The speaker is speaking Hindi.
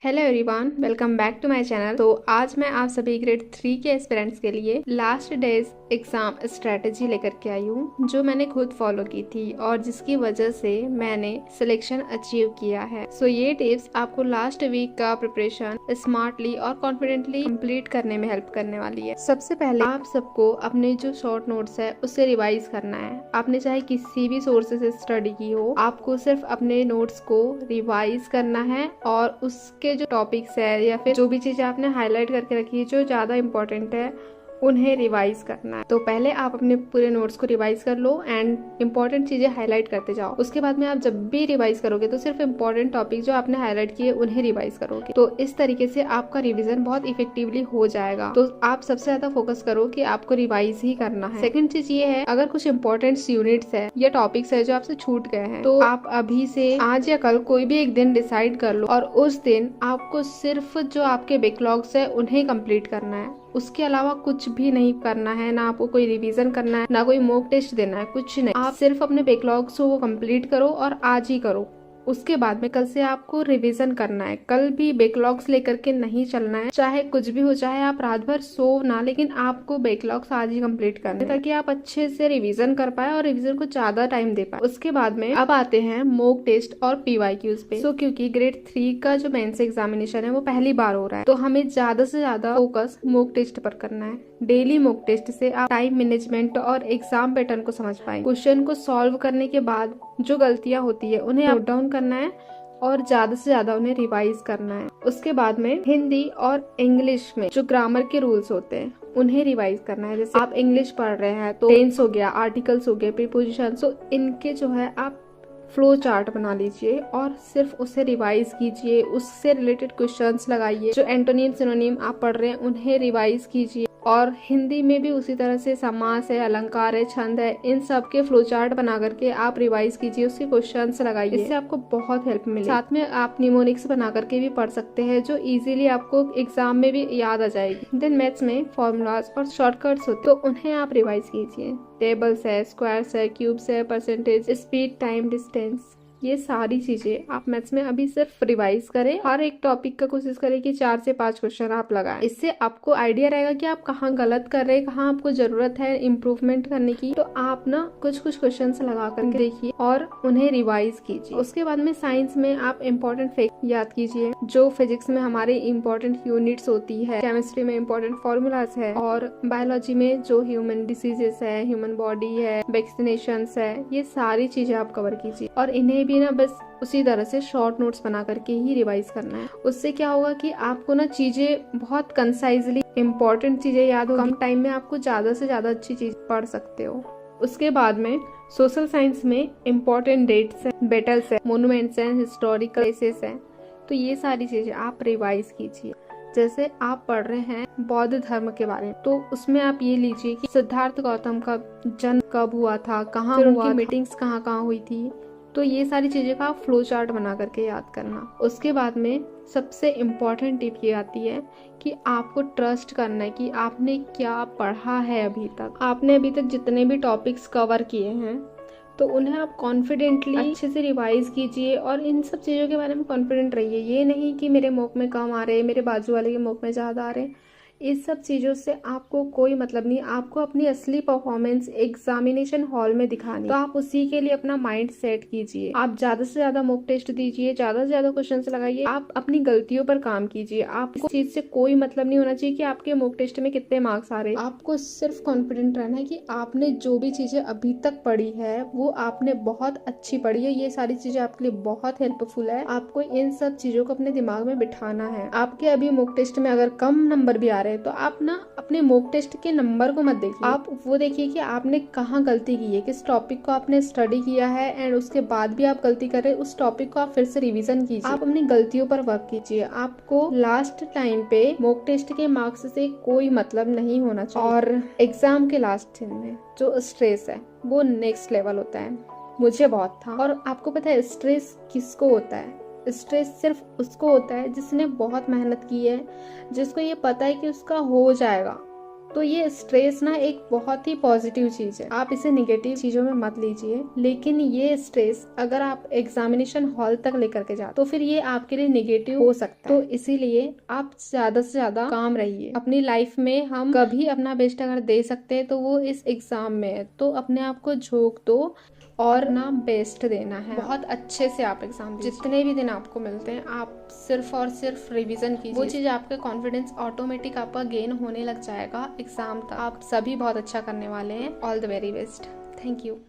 Hello everyone, welcome back to my channel. तो आज मैं आप सभी ग्रेड 3 के एस्पिरेंट्स के लिए लास्ट डेज एग्जाम स्ट्रेटेजी लेकर के आई हूँ, जो मैंने खुद फॉलो की थी और जिसकी वजह से मैंने सिलेक्शन अचीव किया है। सो ये टिप्स आपको लास्ट वीक का प्रिपरेशन स्मार्टली और कॉन्फिडेंटली कंप्लीट करने में हेल्प करने वाली है। सबसे पहले आप सबको अपने जो शॉर्ट नोट्स है उससे रिवाइज करना है। आपने चाहे किसी भी सोर्स से स्टडी की हो, आपको सिर्फ अपने नोट्स को रिवाइज करना है और उसके जो टॉपिक्स है या फिर जो भी चीजें आपने हाईलाइट करके रखी है जो ज्यादा इंपॉर्टेंट है उन्हें रिवाइज करना है। तो पहले आप अपने पूरे नोट्स को रिवाइज कर लो एंड इंपॉर्टेंट चीजें हाईलाइट करते जाओ। उसके बाद में आप जब भी रिवाइज करोगे तो सिर्फ इंपॉर्टेंट टॉपिक जो आपने हाईलाइट किए उन्हें रिवाइज करोगे। तो इस तरीके से आपका रिवीजन बहुत इफेक्टिवली हो जाएगा। तो आप सबसे ज्यादा फोकस करो कि आपको रिवाइज ही करना है। सेकंड चीज ये है, अगर कुछ इंपॉर्टेंट यूनिट्स है या टॉपिक्स है जो आपसे छूट गए हैं तो आप अभी से आज या कल कोई भी एक दिन डिसाइड कर लो और उस दिन आपको सिर्फ जो आपके बैकलॉग्स है उन्हें कंप्लीट करना है। उसके अलावा कुछ भी नहीं करना है, ना आपको कोई रिवीजन करना है, ना कोई मॉक टेस्ट देना है, कुछ नहीं। आप सिर्फ अपने बैकलॉग्स को कंप्लीट करो और आज ही करो। उसके बाद में कल से आपको रिवीजन करना है। कल भी बैकलॉग्स लेकर के नहीं चलना है, चाहे कुछ भी हो, चाहे आप रात भर सो ना, लेकिन आपको बैकलॉग्स आज ही कंप्लीट करने ताकि आप अच्छे से रिवीजन कर पाए और रिवीजन को ज्यादा टाइम दे पाए। उसके बाद में अब आते हैं मॉक टेस्ट और पीवाईक्यूज पे। सो क्योंकि ग्रेड 3 का जो मेंस एग्जामिनेशन है वो पहली बार हो रहा है, तो हमें ज्यादा से ज्यादा फोकस मॉक टेस्ट पर करना है। डेली मॉक टेस्ट से आप टाइम मैनेजमेंट और एग्जाम पैटर्न को समझ पाएंगे। क्वेश्चन को सॉल्व करने के बाद जो गलतियां होती है उन्हें नोट डाउन करना है और ज्यादा से ज्यादा उन्हें रिवाइज करना है। उसके बाद में हिंदी और इंग्लिश में जो ग्रामर के रूल्स होते हैं उन्हें रिवाइज करना है। जैसे आप इंग्लिश पढ़ रहे हैं तो टेंस हो गया, आर्टिकल्स हो गए, प्रीपोजिशन, सो इनके जो है आप फ्लो चार्ट बना लीजिए और सिर्फ उसे रिवाइज कीजिए। उससे रिलेटेड क्वेश्चंस लगाइए। जो एंटोनिम सिनोनिम आप पढ़ रहे हैं उन्हें रिवाइज कीजिए। और हिंदी में भी उसी तरह से समास है, अलंकार है, छंद है, इन सब के फ्लो चार्ट बना करके आप रिवाइज कीजिए, उसके क्वेश्चंस लगाइए। इससे आपको बहुत हेल्प मिलेगी। साथ में आप निमोनिक्स बना करके भी पढ़ सकते हैं जो इजीली आपको एग्जाम में भी याद आ जाएगी। देन मैथ्स में फॉर्मूलाज और शॉर्टकट्स होते हैं तो उन्हें आप रिवाइज कीजिए। टेबल्स है, स्क्वायर्स है, क्यूब्स है, परसेंटेज, स्पीड, टाइम, डिस्टेंस, ये सारी चीजें आप मैथ्स में अभी सिर्फ रिवाइज करें। हर एक टॉपिक का कोशिश करें कि 4 से 5 क्वेश्चन आप लगाएं। इससे आपको आइडिया रहेगा कि आप कहाँ गलत कर रहे हैं, कहाँ आपको जरूरत है इम्प्रूवमेंट करने की। तो आप ना कुछ कुछ क्वेश्चन लगा करके देखिए और उन्हें रिवाइज कीजिए। उसके बाद में साइंस में आप इम्पोर्टेंट फैक्ट याद कीजिए। जो फिजिक्स में हमारे इम्पोर्टेंट यूनिट्स होती है, केमिस्ट्री में इम्पोर्टेंट फॉर्मूलाज है और बायोलॉजी में जो ह्यूमन डिसीजेस है, ह्यूमन बॉडी है, वैक्सीनेशन है, ये सारी चीजें आप कवर कीजिए। और इन्हें भी ना बस उसी तरह से शॉर्ट नोट्स बना करके ही रिवाइज करना है। उससे क्या होगा कि आपको ना चीजें बहुत कंसाइजली इम्पोर्टेंट चीजें याद होगी। कम टाइम में आपको ज्यादा से ज्यादा अच्छी चीज पढ़ सकते हो। उसके बाद में सोशल साइंस में इम्पोर्टेंट डेट्स है, बैटल्स है, मोन्यूमेंट्स है, हिस्टोरिकल प्लेसेस है, तो ये सारी चीजें आप रिवाइज कीजिए। जैसे आप पढ़ रहे हैं बौद्ध धर्म के बारे में, तो उसमें आप ये लीजिए कि सिद्धार्थ गौतम का जन्म कब हुआ था, कहाँ हुआ था, मीटिंग्स कहाँ कहाँ हुई थी, तो ये सारी चीजें का आप फ्लो चार्ट बना करके याद करना। उसके बाद में सबसे इम्पोर्टेंट टिप ये आती है कि आपको ट्रस्ट करना है कि आपने क्या पढ़ा है अभी तक। आपने अभी तक जितने भी टॉपिक्स कवर किए हैं तो उन्हें आप कॉन्फिडेंटली अच्छे से रिवाइज कीजिए और इन सब चीज़ों के बारे में कॉन्फिडेंट रहिए। ये नहीं कि मेरे मॉक में कम आ रहे हैं, मेरे बाजू वाले के मॉक में ज़्यादा आ रहे हैं, इस सब चीज़ों से आपको कोई मतलब नहीं। आपको अपनी असली परफॉर्मेंस एग्जामिनेशन हॉल में दिखानी, तो आप उसी के लिए अपना माइंड सेट कीजिए। आप ज़्यादा से ज़्यादा मॉक टेस्ट दीजिए, ज़्यादा से ज़्यादा क्वेश्चंस लगाइए, आप अपनी गलतियों पर काम कीजिए। आपको इस चीज़ से कोई मतलब नहीं होना चाहिए कि आपके मॉक टेस्ट में कितने मार्क्स आ रहे हैं। आपको सिर्फ कॉन्फिडेंट रहना है कि आपने जो भी चीज़ें अभी तक पढ़ी है वो आपने बहुत अच्छी पढ़ी है। ये सारी चीज़ें आपके लिए बहुत हेल्पफुल है। आपको इन सब चीज़ों को अपने दिमाग में बिठाना है। आपके अभी मॉक टेस्ट में अगर कम नंबर भी आ रहे हैं तो आप ना अपने मॉक टेस्ट के नंबर को मत देखिए, आप वो देखिए कि आपने कहाँ गलती की है, किस टॉपिक को आपने स्टडी किया है एंड उसके बाद भी आप गलती कर रहे हैं, उस टॉपिक को आप फिर से रिवीजन कीजिए। आप अपनी गलतियों पर वर्क कीजिए। आपको लास्ट टाइम पे मॉक टेस्ट के मार्क्स से कोई मतलब नहीं होना चाहिए। और एग्जाम के लास्ट दिन में जो स्ट्रेस है वो नेक्स्ट लेवल होता है। मुझे बहुत था। और आपको पता है स्ट्रेस किसको होता है? स्ट्रेस सिर्फ उसको होता है जिसने बहुत मेहनत की है, जिसको ये पता है कि उसका हो जाएगा। तो ये स्ट्रेस ना एक बहुत ही पॉजिटिव चीज है, आप इसे निगेटिव चीजों में मत लीजिए। लेकिन ये स्ट्रेस अगर आप एग्जामिनेशन हॉल तक लेकर के जाते तो फिर ये आपके लिए निगेटिव हो सकता है। तो इसीलिए आप ज्यादा से ज्यादा काम रहिए अपनी लाइफ में। हम कभी अपना बेस्ट अगर दे सकते हैं तो वो इस एग्जाम में है, तो अपने आप को झोंक दो और ना बेस्ट देना है। बहुत अच्छे से आप एग्जाम जितने भी दिन आपको मिलते हैं आप सिर्फ और सिर्फ रिवीजन कीजिए। वो चीज़ आपका कॉन्फिडेंस ऑटोमेटिक आपका गेन होने लग जाएगा। एग्जाम तक आप सभी बहुत अच्छा करने वाले हैं। All the very best. Thank you.